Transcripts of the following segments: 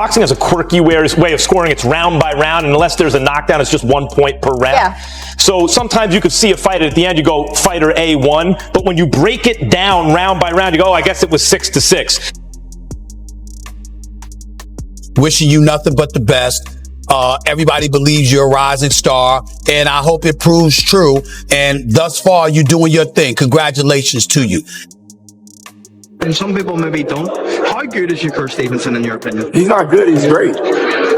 boxing has a quirky way of scoring. It's round by round, and unless there's a knockdown, it's just 1 point per round. Yeah. So sometimes you could see a fight, at the end you go, fighter A won, but when you break it down round by round, you go, oh, I guess it was 6-6. Wishing you nothing but the best. Everybody believes you're a rising star, and I hope it proves true. And thus far, you're doing your thing. Congratulations to you. And some people maybe don't. How good is Shakur Stevenson in your opinion? He's not good, he's great.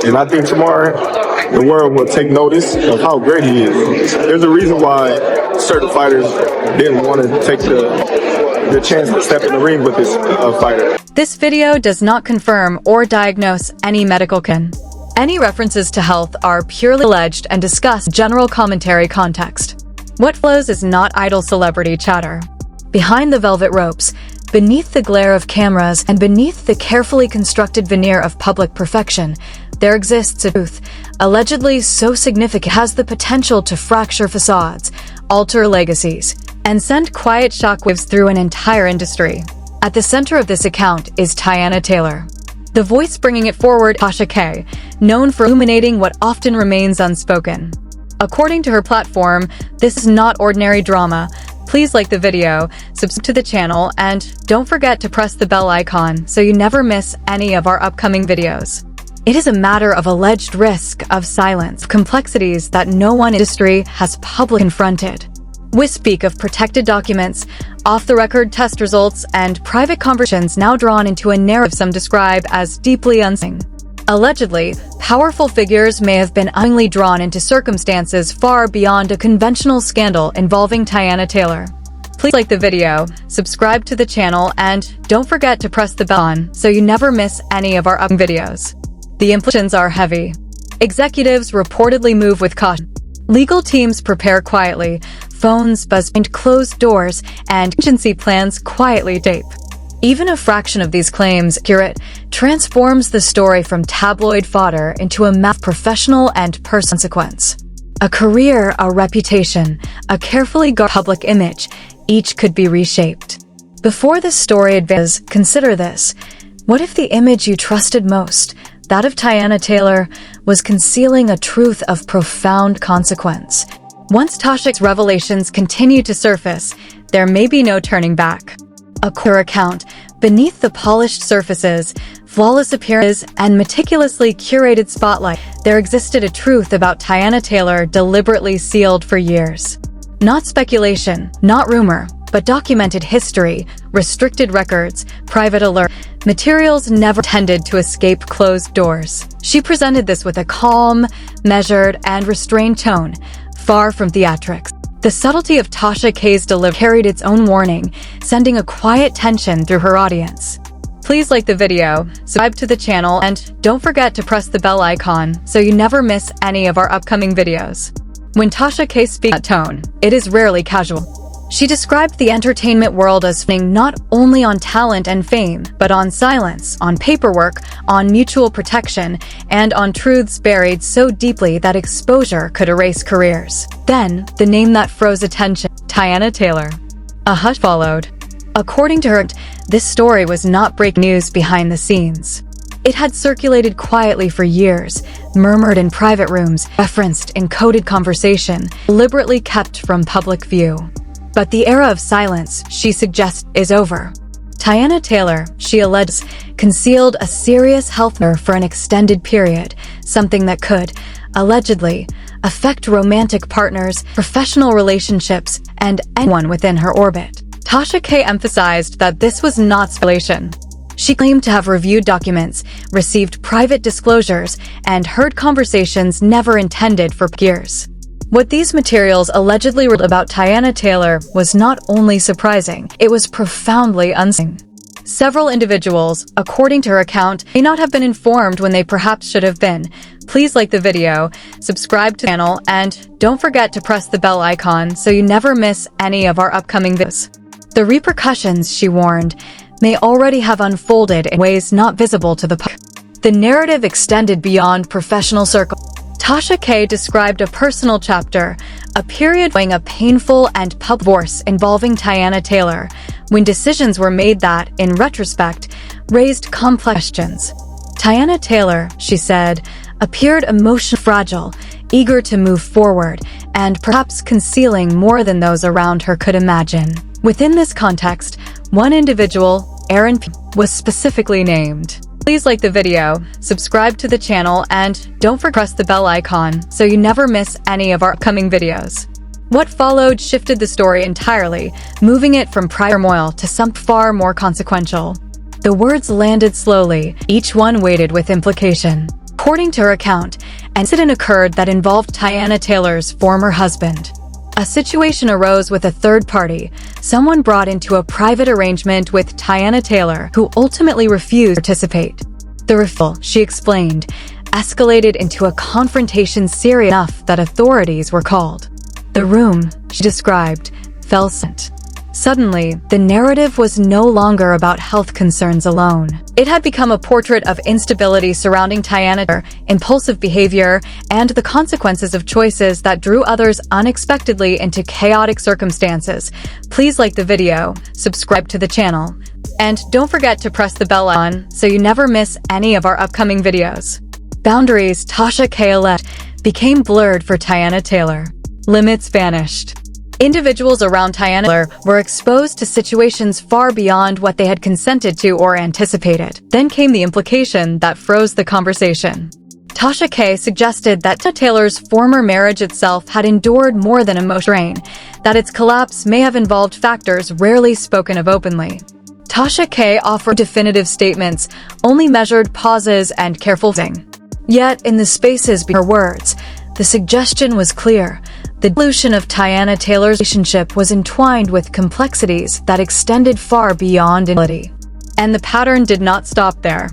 And I think tomorrow the world will take notice of how great he is. There's a reason why certain fighters didn't want to take the chance to step in the ring with this fighter. This video does not confirm or diagnose any medical condition. Any references to health are purely alleged and discuss general commentary context. What follows is not idle celebrity chatter. Behind the velvet ropes, beneath the glare of cameras, and beneath the carefully constructed veneer of public perfection, there exists a truth, allegedly so significant it has the potential to fracture facades, alter legacies, and send quiet shockwaves through an entire industry. At the center of this account is Teyana Taylor. The voice bringing it forward, Tasha K., known for illuminating what often remains unspoken. According to her platform, this is not ordinary drama. Please like the video, subscribe to the channel, and don't forget to press the bell icon so you never miss any of our upcoming videos. It is a matter of alleged risk of silence, complexities that no one industry has publicly confronted. We speak of protected documents, off-the-record test results, and private conversations now drawn into a narrative some describe as deeply unsettling. Allegedly, powerful figures may have been unknowingly drawn into circumstances far beyond a conventional scandal involving Teyana Taylor. Please like the video, subscribe to the channel, and don't forget to press the bell icon so you never miss any of our upcoming videos. The implications are heavy. Executives reportedly move with caution. Legal teams prepare quietly, phones buzz behind closed doors, and agency plans quietly tape. Even a fraction of these claims accurate transforms the story from tabloid fodder into a massive professional and personal consequence. A career, a reputation, a carefully guarded public image, each could be reshaped. Before this story advances, consider this. What if the image you trusted most, that of Teyana Taylor, was concealing a truth of profound consequence? Once Tasha's revelations continue to surface, there may be no turning back. A clear account, beneath the polished surfaces, flawless appearances, and meticulously curated spotlight, there existed a truth about Teyana Taylor deliberately sealed for years. Not speculation, not rumor, but documented history, restricted records, private alert, materials never tended to escape closed doors. She presented this with a calm, measured, and restrained tone, far from theatrics. The subtlety of Tasha K's delivery carried its own warning, sending a quiet tension through her audience. Please like the video, subscribe to the channel, and don't forget to press the bell icon so you never miss any of our upcoming videos. When Tasha K speaks that tone, it is rarely casual. She described the entertainment world as feeding not only on talent and fame, but on silence, on paperwork, on mutual protection, and on truths buried so deeply that exposure could erase careers. Then, the name that froze attention, Teyana Taylor. A hush followed. According to her, this story was not breaking news behind the scenes. It had circulated quietly for years, murmured in private rooms, referenced in coded conversation, deliberately kept from public view. But the era of silence, she suggests, is over. Teyana Taylor, she alleges, concealed a serious health matter for an extended period, something that could, allegedly, affect romantic partners, professional relationships, and anyone within her orbit. Tasha K emphasized that this was not speculation. She claimed to have reviewed documents, received private disclosures, and heard conversations never intended for peers. What these materials allegedly revealed about Teyana Taylor was not only surprising, it was profoundly unsettling. Several individuals, according to her account, may not have been informed when they perhaps should have been. Please like the video, subscribe to the channel, and don't forget to press the bell icon so you never miss any of our upcoming videos. The repercussions, she warned, may already have unfolded in ways not visible to the public. The narrative extended beyond professional circles. Tasha K described a personal chapter, a period following a painful and public divorce involving Teyana Taylor, when decisions were made that, in retrospect, raised complex questions. Tiana Taylor, she said, appeared emotionally fragile, eager to move forward, and perhaps concealing more than those around her could imagine. Within this context, one individual, Aaron P., was specifically named. Please like the video, subscribe to the channel, and don't forget to press the bell icon so you never miss any of our upcoming videos. What followed shifted the story entirely, moving it from prior turmoil to something far more consequential. The words landed slowly, each one weighted with implication. According to her account, an incident occurred that involved Tiana Taylor's former husband. A situation arose with a third party, someone brought into a private arrangement with Tiana Taylor, who ultimately refused to participate. The refusal, she explained, escalated into a confrontation serious enough that authorities were called. The room, she described, fell silent. Suddenly, the narrative was no longer about health concerns alone. It had become a portrait of instability surrounding Tiana, impulsive behavior, and the consequences of choices that drew others unexpectedly into chaotic circumstances. Please like the video, subscribe to the channel, and don't forget to press the bell icon so you never miss any of our upcoming videos. Boundaries Tasha K. alleged became blurred for Tiana Taylor. Limits vanished. Individuals around Tiana Taylor were exposed to situations far beyond what they had consented to or anticipated. Then came the implication that froze the conversation. Tasha K. suggested that Taylor's former marriage itself had endured more than emotional strain, that its collapse may have involved factors rarely spoken of openly. Tasha K. offered definitive statements, only measured pauses and careful thinking. Yet, in the spaces between her words, the suggestion was clear. The dissolution of Tiana Taylor's relationship was entwined with complexities that extended far beyond infidelity. And the pattern did not stop there.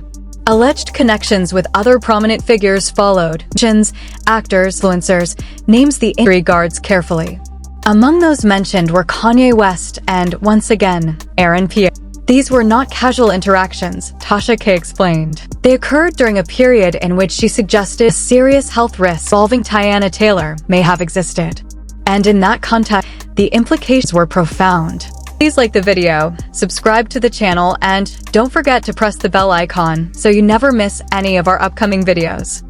Alleged connections with other prominent figures followed. Musicians, actors, influencers, names the industry guards carefully. Among those mentioned were Kanye West and, once again, Aaron P. These were not casual interactions, Tasha K. explained. They occurred during a period in which she suggested serious health risks involving Tiana Taylor may have existed. And in that context, the implications were profound. Please like the video, subscribe to the channel, and don't forget to press the bell icon so you never miss any of our upcoming videos.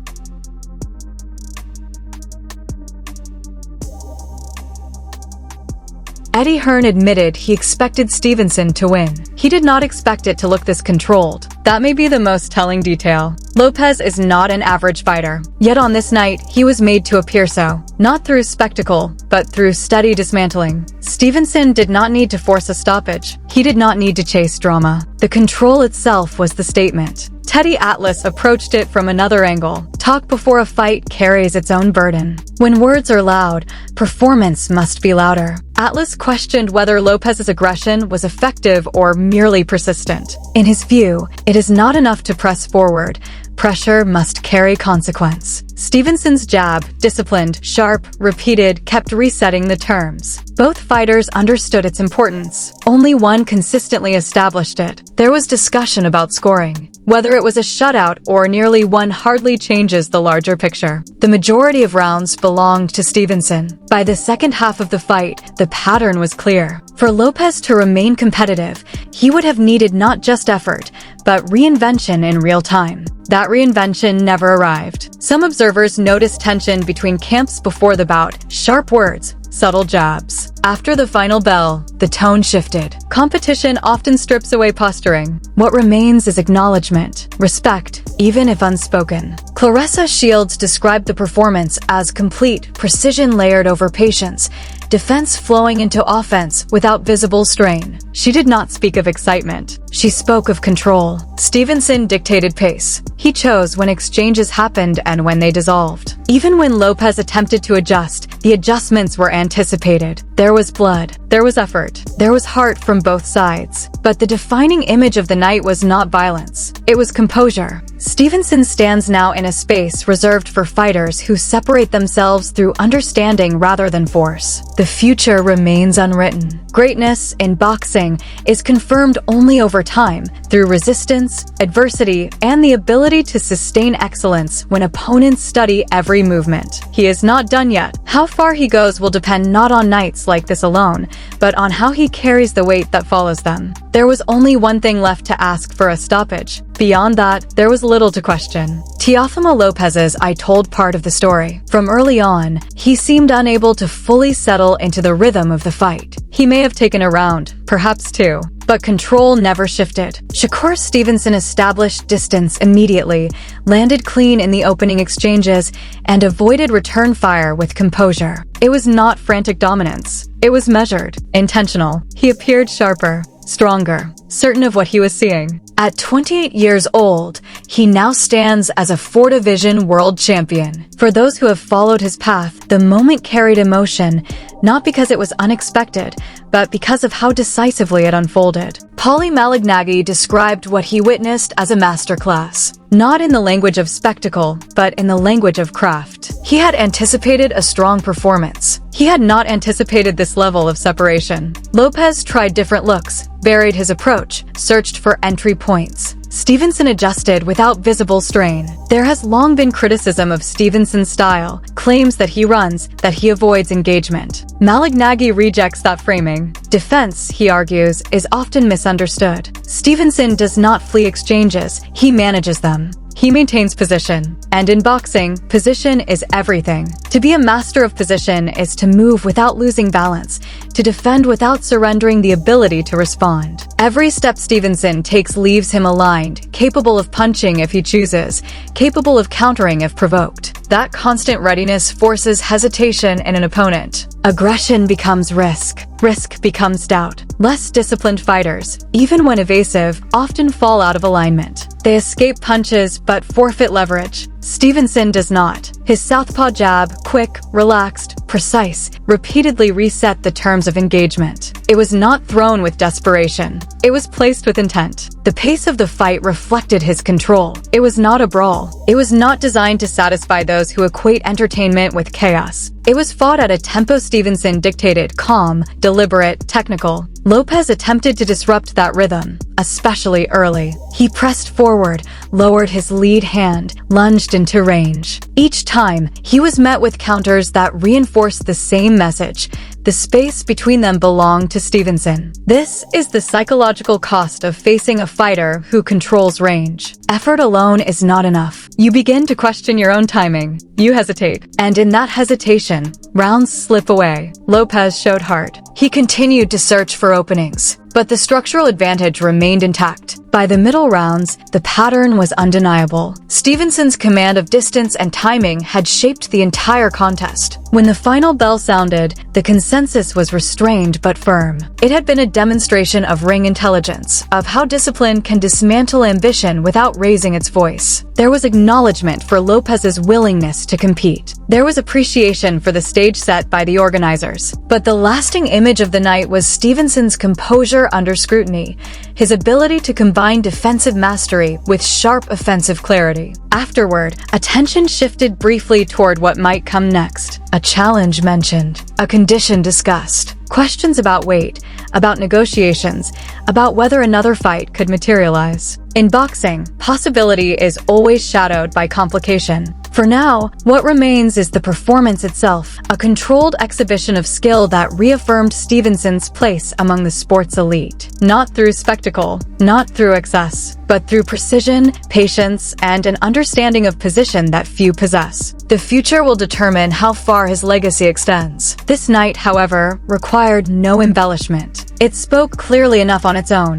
Eddie Hearn admitted he expected Stevenson to win. He did not expect it to look this controlled. That may be the most telling detail. Lopez is not an average fighter, yet on this night, he was made to appear so. Not through spectacle, but through steady dismantling. Stevenson did not need to force a stoppage. He did not need to chase drama. The control itself was the statement. Teddy Atlas approached it from another angle. Talk before a fight carries its own burden. When words are loud, performance must be louder. Atlas questioned whether Lopez's aggression was effective or merely persistent. In his view, it is not enough to press forward. Pressure must carry consequence. Stevenson's jab, disciplined, sharp, repeated, kept resetting the terms. Both fighters understood its importance. Only one consistently established it. There was discussion about scoring. Whether it was a shutout or nearly one hardly changes the larger picture. The majority of rounds belonged to Stevenson. By the second half of the fight, the pattern was clear. For Lopez to remain competitive, he would have needed not just effort, but reinvention in real time. That reinvention never arrived. Some observers noticed tension between camps before the bout, sharp words, subtle jabs. After the final bell, the tone shifted. Competition often strips away posturing. What remains is acknowledgement, respect, even if unspoken. Claressa Shields described the performance as complete, precision layered over patience, defense flowing into offense without visible strain. She did not speak of excitement. She spoke of control. Stevenson dictated pace. He chose when exchanges happened and when they dissolved. Even when Lopez attempted to adjust, the adjustments were anticipated. There was blood. There was effort. There was heart from both sides. But the defining image of the night was not violence. It was composure. Stevenson stands now in a space reserved for fighters who separate themselves through understanding rather than force. The future remains unwritten. Greatness in boxing is confirmed only over time, through resistance, adversity, and the ability to sustain excellence when opponents study every movement. He is not done yet. How far he goes will depend not on nights like this alone, but on how he carries the weight that follows them. There was only one thing left to ask for a stoppage. Beyond that, there was little to question. Teofimo Lopez's I told part of the story. From early on, he seemed unable to fully settle into the rhythm of the fight. He may have taken a round, perhaps two, but control never shifted. Shakur Stevenson established distance immediately, landed clean in the opening exchanges, and avoided return fire with composure. It was not frantic dominance. It was measured, intentional. He appeared sharper, stronger, certain of what he was seeing. At 28 years old, he now stands as a 4-division world champion. For those who have followed his path, the moment carried emotion, not because it was unexpected, but because of how decisively it unfolded. Paulie Malignaggi described what he witnessed as a masterclass. Not in the language of spectacle, but in the language of craft. He had anticipated a strong performance. He had not anticipated this level of separation. Lopez tried different looks, varied his approach, searched for entry points. Stevenson adjusted without visible strain. There has long been criticism of Stevenson's style, claims that he runs, that he avoids engagement. Malignaggi rejects that framing. Defense, he argues, is often misunderstood. Stevenson does not flee exchanges, he manages them. He maintains position. And in boxing, position is everything. To be a master of position is to move without losing balance, to defend without surrendering the ability to respond. Every step Stevenson takes leaves him aligned, capable of punching if he chooses, capable of countering if provoked. That constant readiness forces hesitation in an opponent. Aggression becomes risk. Risk becomes doubt. Less disciplined fighters, even when evasive, often fall out of alignment. They escape punches but forfeit leverage. Stevenson does not. His southpaw jab, quick, relaxed, precise, repeatedly reset the terms of engagement. It was not thrown with desperation. It was placed with intent. The pace of the fight reflected his control. It was not a brawl. It was not designed to satisfy those who equate entertainment with chaos. It was fought at a tempo Stevenson dictated, calm, deliberate, technical. Lopez attempted to disrupt that rhythm, especially early. He pressed forward, lowered his lead hand, lunged into range. Each time, he was met with counters that reinforced the same message. The space between them belonged to Stevenson. This is the psychological cost of facing a fighter who controls range. Effort alone is not enough. You begin to question your own timing. You hesitate. And in that hesitation, rounds slip away. Lopez showed heart. He continued to search for openings, but the structural advantage remained intact. By the middle rounds, the pattern was undeniable. Stevenson's command of distance and timing had shaped the entire contest. When the final bell sounded, the consensus was restrained but firm. It had been a demonstration of ring intelligence, of how discipline can dismantle ambition without raising its voice. There was acknowledgement for Lopez's willingness to compete. There was appreciation for the stage set by the organizers. But the lasting image of the night was Stevenson's composure under scrutiny, his ability to combine defensive mastery with sharp offensive clarity. Afterward, attention shifted briefly toward what might come next. A challenge mentioned, a condition discussed, questions about weight, about negotiations, about whether another fight could materialize. In boxing, possibility is always shadowed by complication. For now, what remains is the performance itself, a controlled exhibition of skill that reaffirmed Stevenson's place among the sport's elite. Not through spectacle, not through excess, but through precision, patience, and an understanding of position that few possess. The future will determine how far his legacy extends. This night, however, required no embellishment. It spoke clearly enough on its own.